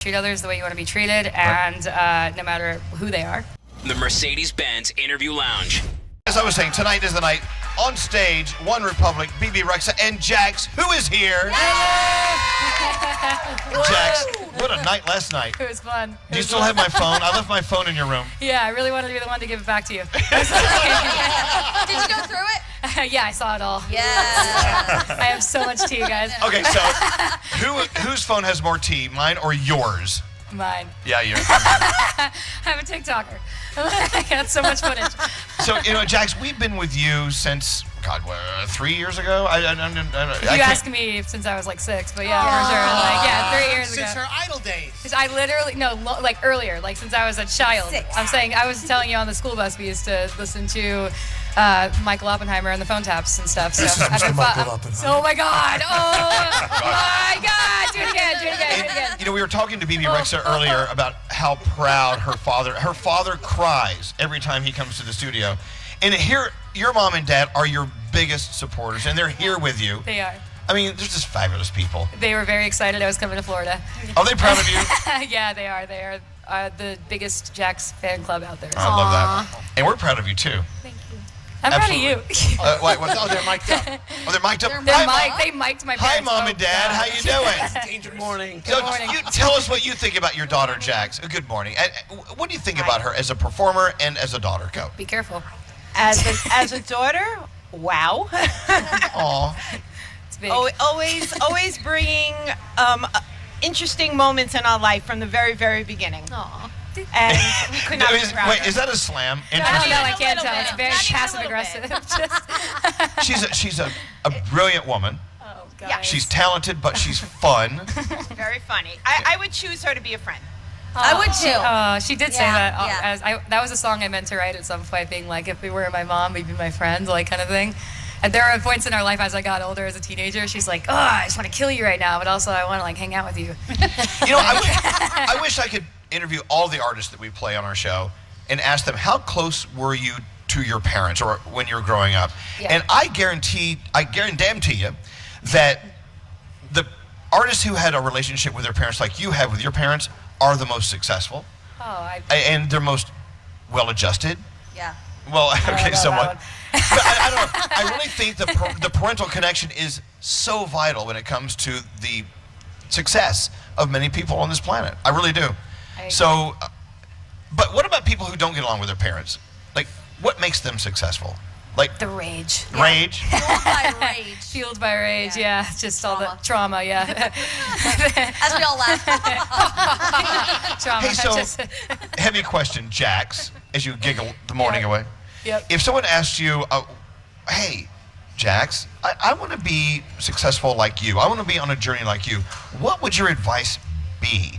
Treat others the way you want to be treated, and no matter who they are. The Mercedes-Benz Interview Lounge. As I was saying, tonight is the night. On stage, One Republic, BB Rexa, and Jax, who is here. Jax, what a night last night. It was fun. Do you still have my phone? I left my phone in your room. Yeah, I really wanted to be the one to give it back to you. Did you go through it? Yeah, I saw it all. Yeah. I have so much tea, guys. Okay, so whose phone has more tea, mine or yours? Mine. Yeah, yours. I'm a TikToker. I got so much footage. So, Jax, we've been with you since, 3 years ago? You asked me since I was like 6, but yeah, for sure. 3 years ago. Since her Idol days. Because I literally, earlier, since I was a child. 6. I'm saying, I was telling you on the school bus, we used to listen to Michael Oppenheimer and the phone taps and stuff. So This is Mr. Michael Oppenheimer. Oh my God. Oh my God. Do it again. We were talking to BB Rexa earlier about how proud her father cries every time he comes to the studio. And here, your mom and dad are your biggest supporters, and they're here with you. They are. I mean, they're just fabulous people. They were very excited I was coming to Florida. Are they proud of you? Yeah, they are. They are the biggest Jax fan club out there. I love that. And we're proud of you, too. Thank you. I'm proud of you. They're mic'd up. Oh, they're mic'd up? They mic'd my Hi, parents. Mom and Dad. How you doing? Good morning. Good morning. You tell us what you think about your daughter, Jax. Good morning. What do you think about her as a performer and as a daughter? Go. Be careful. As a daughter, wow. Aw. It's big. Always bringing interesting moments in our life from the very, very beginning. Aw. And we could not be prouder. Wait, is that a slam? I don't know. I can't tell. It's very passive aggressive. She's a brilliant woman. Oh, God. Yeah. She's talented, but she's fun. Very funny. I would choose her to be a friend. I would too. She did say that. That was a song I meant to write at some point, being like, if we were my mom, we'd be my friend, kind of thing. And there were points in our life as I got older as a teenager, she's like, oh, I just want to kill you right now, but also I want to hang out with you. I wish I could interview all the artists that we play on our show and ask them, how close were you to your parents or when you were growing up? Yeah. And I guarantee you that the artists who had a relationship with their parents like you have with your parents are the most successful. And they're most well-adjusted. Yeah. Well, okay, somewhat. That But I don't know. I really think the parental connection is so vital when it comes to the success of many people on this planet. I really do. So, but what about people who don't get along with their parents? What makes them successful? The rage. Rage? Fueled by rage. Fueled by rage, yeah. Just all the trauma, yeah. As we all laugh. Trauma. Hey, so, heavy question, Jax, as you giggle the morning away. Yep. If someone asked you, hey, Jax, I want to be successful like you. I want to be on a journey like you. What would your advice be?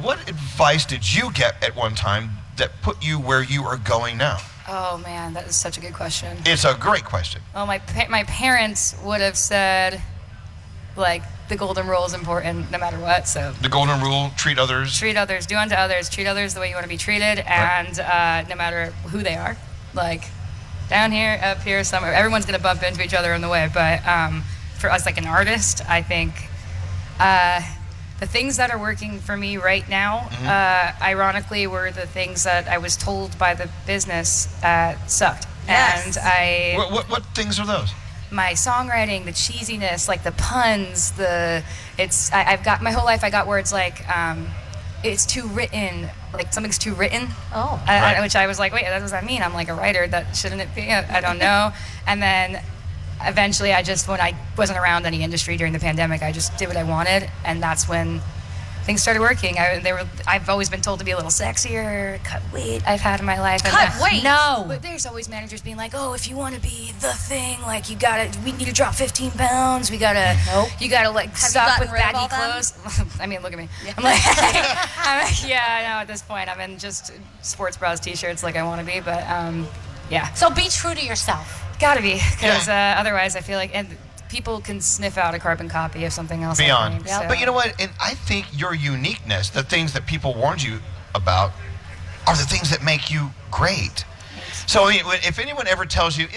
What advice did you get at one time that put you where you are going now? Oh, man, that is such a good question. It's a great question. Well, my parents would have said, the golden rule is important no matter what, so. The golden rule, treat others. Treat others, do unto others, treat others the way you want to be treated, and no matter who they are. Down here, up here, somewhere. Everyone's going to bump into each other on the way, but for us, an artist, I think the things that are working for me right now, ironically, were the things that I was told by the business sucked. Yes. And What things are those? my songwriting, the cheesiness, the puns, I've got my whole life. I got words it's too written, something's too written. Oh. Right. Which I was like, wait, what does that mean? I'm a writer. That shouldn't it be? I don't know. And then eventually, when I wasn't around any industry during the pandemic, I just did what I wanted, and that's when things started working. I've always been told to be a little sexier, cut weight I've had in my life. Cut weight? No. But there's always managers being like, oh, if you want to be the thing, we need to drop 15 pounds. You gotta stop with baggy clothes. I mean, look at me. Yeah. I'm I know at this point I'm in just sports bras, t-shirts I want to be, but yeah. So be true to yourself. Gotta be, because otherwise I feel and people can sniff out a carbon copy of something else. Beyond. So. But you know what? And I think your uniqueness, the things that people warned you about, are the things that make you great. So if anyone ever tells you,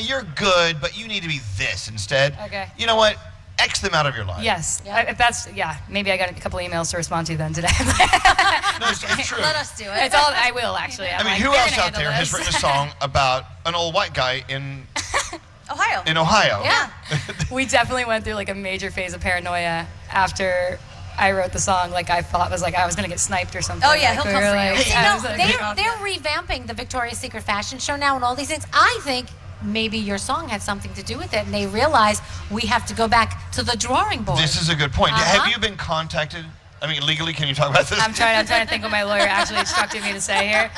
you're good, but you need to be this instead, okay. You know what? X them out of your life. Yes. Yeah. If that's, maybe I got a couple emails to respond to then today. No, it's true. Let us do it. It's all, I will actually. I mean, who else out there has written a song about an old white guy in Ohio? Yeah. We definitely went through like a major phase of paranoia after I wrote the song. Like I thought I was gonna get sniped or something. Oh, yeah, like, he'll come for you. I was like, they're revamping the Victoria's Secret fashion show now and all these things. I think maybe your song had something to do with it, and they realize we have to go back to the drawing board. This is a good point. Have you been contacted? I mean, legally, can you talk about this? I'm trying to think what my lawyer actually instructed me to say here.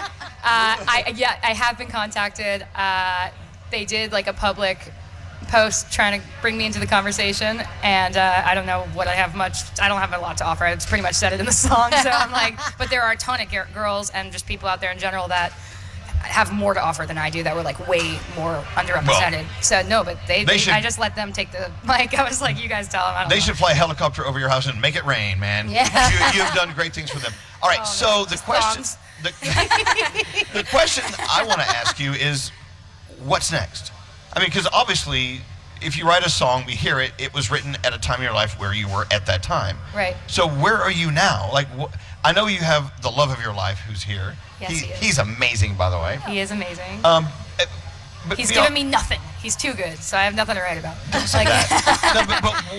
I have been contacted. They did like a public post trying to bring me into the conversation, and I don't know what I don't have a lot to offer. It's pretty much said it in the song, so I'm like, but there are a ton of girls and just people out there in general that have more to offer than I do, that were like way more underrepresented. So no, but I just let them take the mic. I was like, you guys tell them. I don't know. Should fly a helicopter over your house and make it rain, man. Yeah. You've done great things for them. All right, the question I want to ask you is, what's next? I mean, because obviously, if you write a song, we hear it, it was written at a time in your life where you were at that time. Right. So where are you now? Like, I know you have the love of your life who's here. Yes, he is. He's amazing, by the way. He is amazing. But He's given me nothing. He's too good, so I have nothing to write about. Don't say that.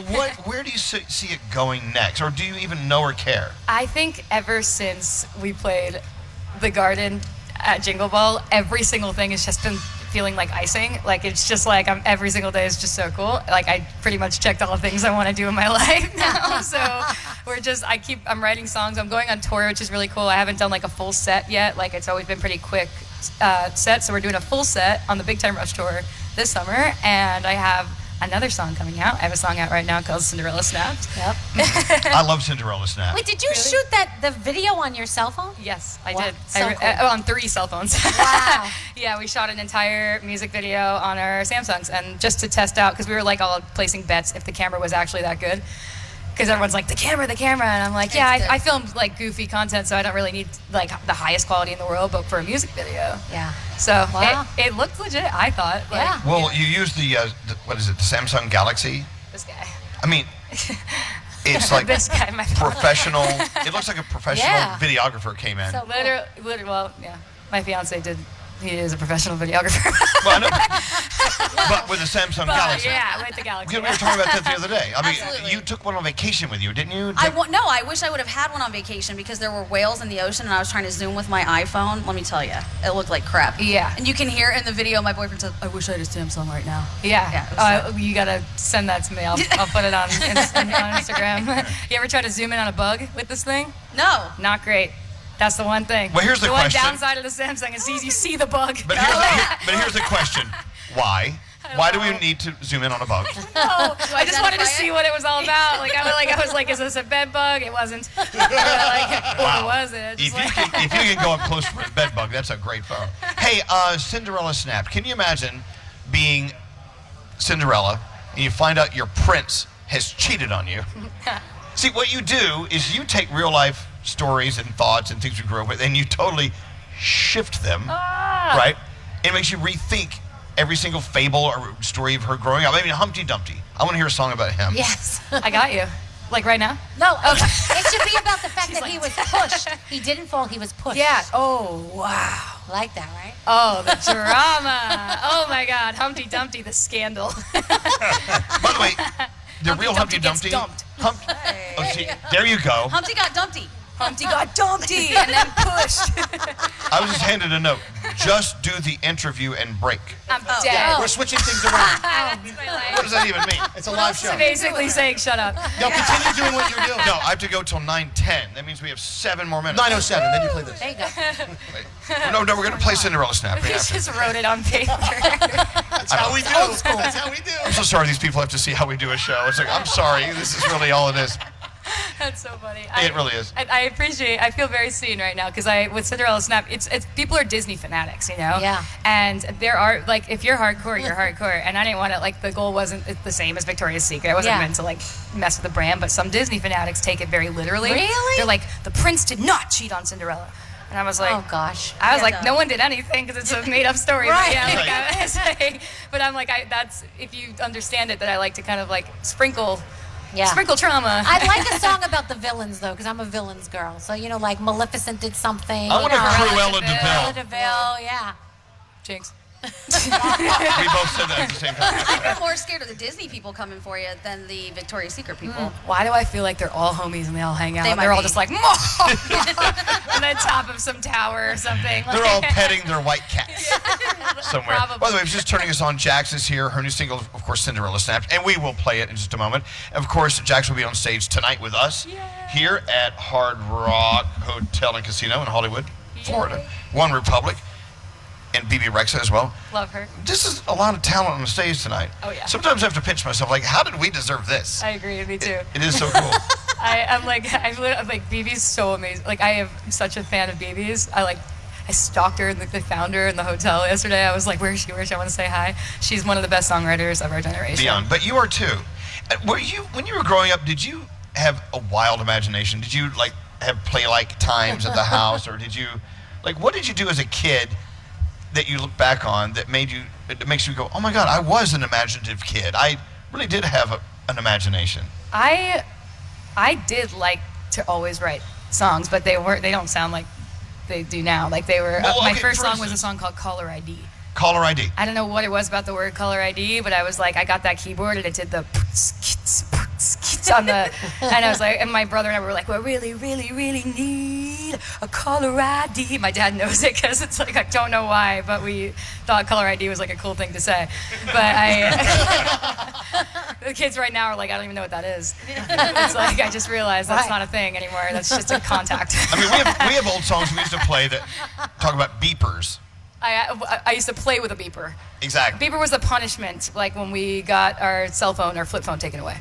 But where do you see it going next? Or do you even know or care? I think ever since we played The Garden at Jingle Ball, every single thing has just been feeling like icing. Like it's just like every single day is just so cool. Like I pretty much checked all the things I want to do in my life now. So I'm writing songs. I'm going on tour, which is really cool. I haven't done like a full set yet. Like it's always been pretty quick set. So we're doing a full set on the Big Time Rush tour this summer, and I have another song coming out. I have a song out right now called Cinderella Snapped. Yep. I love Cinderella Snapped. Wait, did you shoot the video on your cell phone? Yes, I Wow. did. So cool. On 3 cell phones. Wow. Yeah, we shot an entire music video on our Samsungs, and just to test out, because we were like all placing bets if the camera was actually that good. Because everyone's like, the camera, and I'm like, yeah, I filmed like goofy content, so I don't really need like the highest quality in the world, but for a music video. Yeah. So Wow. it looked legit, I thought. Like, Yeah. Well, you use the Samsung Galaxy? This guy. I mean, it's like This guy, my phone. professional. It looks like a professional Yeah. videographer came in. So- Literally, well, yeah. My fiance he is a professional videographer. Well, I know, but with a Samsung Galaxy. Yeah, with the Galaxy. We were talking about that the other day. I mean, Absolutely. you took one on vacation with you, didn't you? No, I wish I would have had one on vacation because there were whales in the ocean and I was trying to zoom with my iPhone. Let me tell you, it looked like crap. Yeah. And you can hear in the video, my boyfriend says, I wish I had a Samsung right now. Yeah. Yeah, it was You gotta send that to me. I'll put it on Instagram. You ever try to zoom in on a bug with this thing? No. Not great. That's the one thing. Well, here's the question. one downside of the Samsung is you see the bug. But here's the question. Why? Why do we need to zoom in on a bug? I just wanted to see what it was all about. I was like, is this a bed bug? It wasn't. Or was it? If you can go up close for a bed bug, that's a great photo. Hey, Cinderella Snapped. Can you imagine being Cinderella and you find out your prince has cheated on you? See, what you do is you take real life stories and thoughts and things we grew up with, and you totally shift them, right? It makes you rethink every single fable or story of her growing up. I mean, Humpty Dumpty. I want to hear a song about him. Yes. I got you. Like right now? No, it should be about the fact that he was pushed. He didn't fall, he was pushed. Yeah. Oh, wow. Like that, right? Oh, the drama. Oh, my God. Humpty Dumpty, the scandal. By the way, the real Humpty Dumpty. There you go. Humpty got dumpty. Humpty got dumpty and then pushed. I was just handed a note. Just do the interview and break. I'm dead. We're switching things around. What does that even mean? It's a live show. It's basically saying shut up. No, continue doing what you're doing. No, I have to go till 9:10. That means we have 7 more minutes. 9:07, then you play this. There you go. No, we're going to play Cinderella Snap. We just wrote it on paper. That's how we do. That's how we do. I'm so sorry these people have to see how we do a show. It's like, I'm sorry. This is really all it is. That's so funny. It really is. I feel very seen right now because with Cinderella Snap, it's people are Disney fanatics, you know? Yeah. And there are, like, if you're hardcore, you're hardcore. And I didn't want to, like, the goal wasn't the same as Victoria's Secret. I wasn't meant to, like, mess with the brand, but some Disney fanatics take it very literally. Really? They're like, the prince did not cheat on Cinderella. And I was like, Oh gosh. I was Yeah, like, no. no one did anything because it's a made-up story. Right. But yeah, like, Right. I was like, but I'm like, that's if you understand it, that I like to kind of like sprinkle trauma. I'd like a song about the villains though, because I'm a villains girl. So like Maleficent did something. I want a Cruella de Cruella Vil. de Vil, yeah. Jinx. We both said that at the same time. I'm more scared of the Disney people coming for you than the Victoria's Secret people. Why do I feel like they're all homies and they all hang out? They And might they're all be. just like, on the top of some tower or something. They're all petting their white cats somewhere. Probably. By the way, if you're just turning us on, Jax is here. Her new single, of course, Cinderella Snapped, and we will play it in just a moment. Of course, Jax will be on stage tonight with us here at Hard Rock Hotel and Casino in Hollywood, Florida. One Republic, and BB Rexa as well. Love her. This is a lot of talent on the stage tonight. Oh, yeah. Sometimes I have to pinch myself, like, how did we deserve this? I agree. Me too. It is so cool. I'm like BB's so amazing. Like I am such a fan of BB's. I stalked her, the founder in the hotel yesterday. I was like, where is she? I want to say hi. She's one of the best songwriters of our generation. Beyond. But you are too. When you were growing up, did you have a wild imagination? Did you like have play-like times at the house, or did you, like, what did you do as a kid that you look back on that makes you go, oh my God, I was an imaginative kid. I really did have an imagination. I did like to always write songs, but they don't sound like they do now. Like they were. Well, my okay, first for song was a instance- song called Caller ID. Caller ID. I don't know what it was about the word caller ID, but I was like, I got that keyboard and it did the on the, and I was like, and my brother and I were like, we really, really, really need a caller ID. My dad knows it because it's like, I don't know why, but we thought caller ID was like a cool thing to say. But the kids right now are like, I don't even know what that is. It's like, I just realized that's not a thing anymore. That's just a contact. I mean, we have old songs we used to play that talk about beepers. I used to play with a beeper. Exactly. Beeper was the punishment, like when we got our cell phone or flip phone taken away.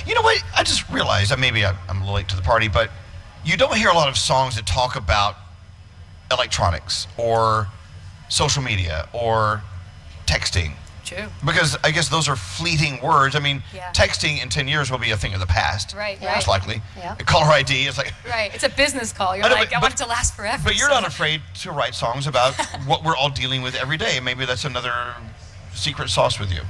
You know what? I just realized, maybe I'm a little late to the party, but you don't hear a lot of songs that talk about electronics or social media or texting. True. Because I guess those are fleeting words. I mean, Yeah. texting in 10 years will be a thing of the past. Right, Most right. likely. Yeah. Caller ID is like... Right. It's a business call. You're I know, like, but- I want it to last forever. But you're so- not afraid to write songs about what we're all dealing with every day. Maybe that's another secret sauce with you.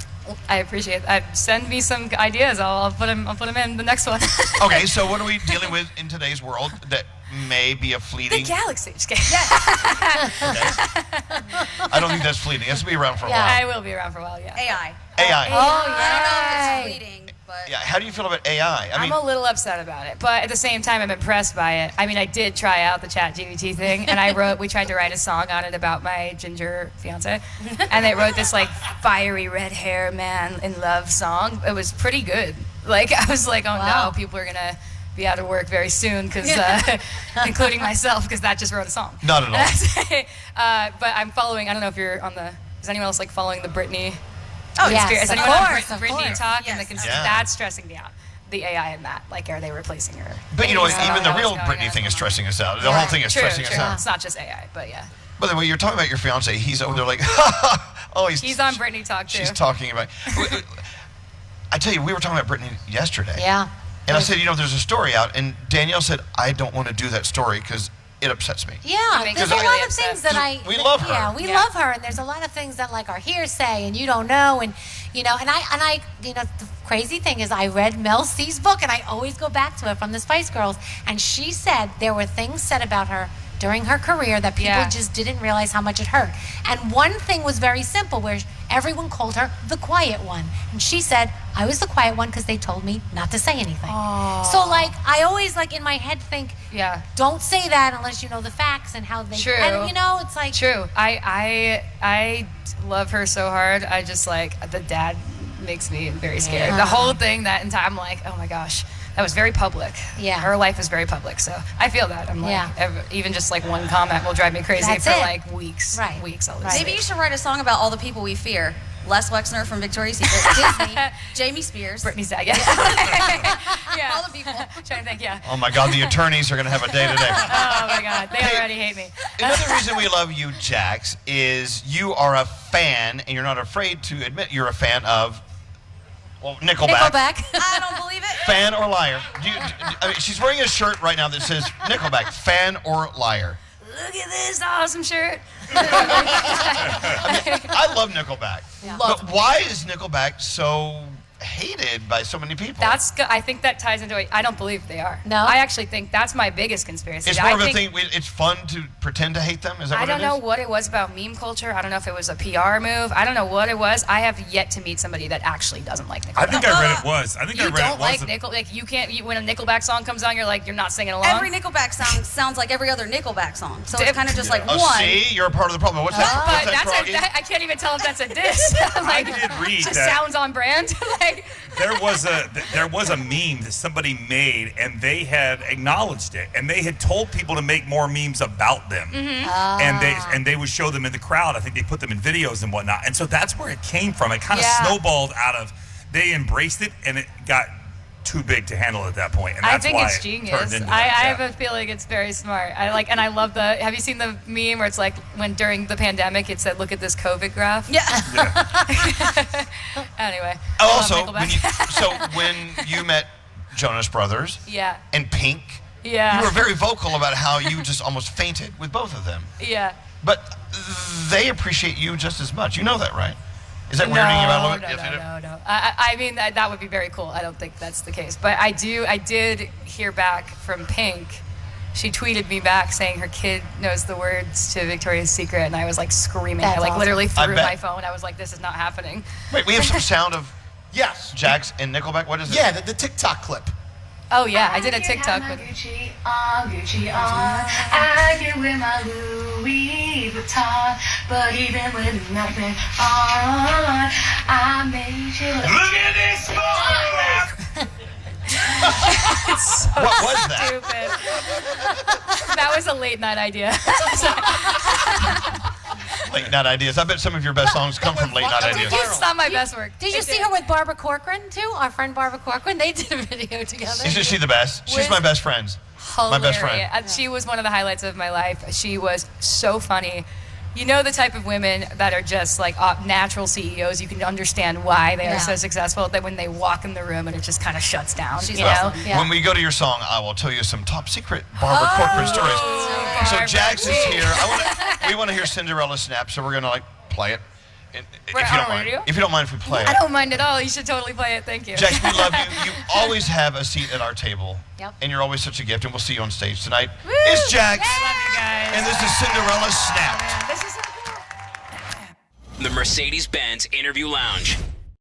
I appreciate that. Send me some ideas. I'll put them in the next one. Okay, so what are we dealing with in today's world that may be a The fleeting... galaxy. Just kidding. I don't think that's fleeting. It has to be around for a Yeah. while. I will be around for a while, yeah. AI. AI. Oh, I don't know yeah. if it's fleeting, but Yeah, how do you feel about AI? I I'm a little upset about it, but at the same time, I'm impressed by it. I mean, I did try out the ChatGPT thing, and we tried to write a song on it about my ginger fiance, and they wrote this like fiery red hair man in love song. It was pretty good. Like I was like, oh Wow. no, people are gonna be out of work very soon, because including myself, because that just wrote a song. Not at all. But I'm following. I don't know if you're on the. Is anyone else like following the Britney? Oh, yes, Is of anyone on course, of Britney course. talk? Yes. And Yeah. that's stressing me out. The AI in that, like, are they replacing her? But you know what? I don't Even the know real what's going Britney on. thing is stressing us out. The whole thing is True, stressing us true. out. It's not just AI, but yeah. By the way, you're talking about your fiance. He's over there like, oh, He's on Britney Talk too. She's talking about. I tell you, we were talking about Britney yesterday. Yeah. And I said, there's a story out, and Danielle said, I don't want to do that story because it upsets me. Yeah, makes there's me a really lot of things that We love her. Yeah, we Yeah. love her, and there's a lot of things that like are hearsay, and you don't know, and and I, the crazy thing is, I read Mel C's book, and I always go back to it from the Spice Girls, and she said there were things said about her during her career that people Yeah. just didn't realize how much it hurt. And one thing was very simple, where everyone called her the quiet one, and she said, I was the quiet one because they told me not to say anything. So like, I always like in my head think, Yeah. don't say that unless you know the facts and how they. True. And it's like. True. I love her so hard. I just like the dad makes me very scared. Yeah. The whole thing that entire, I'm like, oh my gosh, that was very public. Yeah. Her life is very public, so I feel that. I'm like, Yeah. even just like one comment will drive me crazy That's for it. like weeks. Right. Weeks. I'll Right. just maybe say. you should write a song about all the people we fear. Les Wexner from Victoria's Secret, Disney, Jamie Spears, Britney's dad. Yeah. Yeah. all the people. Trying to think. Yeah. Oh my God, the attorneys are going to have a day today. Oh my God, they Hey. already hate me. Another reason we love you, Jax, is you are a fan, and you're not afraid to admit you're a fan of, Nickelback. Nickelback. I don't believe it. Fan or liar? I mean, she's wearing a shirt right now that says Nickelback, fan or liar. look at this awesome shirt. I love Nickelback. Yeah. But why is Nickelback so hated by so many people? I think that ties into it. I don't believe they are. No? I actually think that's my biggest conspiracy. It's more of a thing. It's fun to pretend to hate them. Is that I what don't it know is? what it was about meme culture. I don't know if it was a PR move. I don't know what it was. I have yet to meet somebody that actually doesn't like Nickelback. I think I read it was. I think You I read don't it like was. Nickelback. Like you can't. When a Nickelback song comes on, you're not singing along. Every Nickelback song sounds like every other Nickelback song. So it's kind of just like Oh, one. see, you're a part of the problem. What's that? But What's that, Froggy? I can't even tell if that's a diss. Like, did read just that. sounds on brand. Like, There was a meme that somebody made, and they had acknowledged it, and they had told people to make more memes about them, and they would show them in the crowd. I think they put them in videos and whatnot, and so that's where it came from. It kind of snowballed out of they embraced it, and it got too big to handle at that point, and I that's think why it's it genius. turned into I that. have a feeling it's very smart. And I love the. Have you seen the meme where it's like when during the pandemic it said, "Look at this COVID graph." Yeah. Anyway. Also, Nickelback. when you met Jonas Brothers Yeah. and Pink, Yeah. you were very vocal about how you just almost fainted with both of them. Yeah. But they appreciate you just as much. You know that, right? Is that weirding you out a little bit? Yes, you do. No. I mean, that would be very cool. I don't think that's the case. But I did hear back from Pink. She tweeted me back saying her kid knows the words to Victoria's Secret, and I was like screaming. That's I like awesome. literally I threw bet. my phone. I was like, this is not happening. Wait, we have some sound of Yes. Jax and Nickelback. What is it? Yeah, the TikTok clip. Oh, yeah. I did a TikTok with Gucci on, Gucci on. I can wear my Louis Vuitton, but even with nothing on, I made you look at this What was that? stupid. That was a late night idea. Late night ideas. I bet some of your best songs come from late night ideas. It's not my best work. Did you see her with Barbara Corcoran too? Our friend Barbara Corcoran. They did a video together. Isn't she the best? She's my best friend. My best friend. Hilarious. She was one of the highlights of my life. She was so funny. You know the type of women that are just like natural CEOs. You can understand why they are so successful. That when they walk in the room and it just kind of shuts down. She's you know? awesome. Yeah. When we go to your song, I will tell you some top secret Barbara Corcoran stories. So Barbara. Jax is here. We want to hear Cinderella Snapped, so we're gonna play it. If We're you on don't mind. radio? If you don't mind if we play it. I don't mind at all. You should totally play it. Thank you. Jax, we love you. You always have a seat at our table. Yep. And you're always such a gift, and we'll see you on stage tonight. It's Jax. I love you guys. And this is Cinderella Snapped. Man, this is so cool. The Mercedes-Benz Interview Lounge.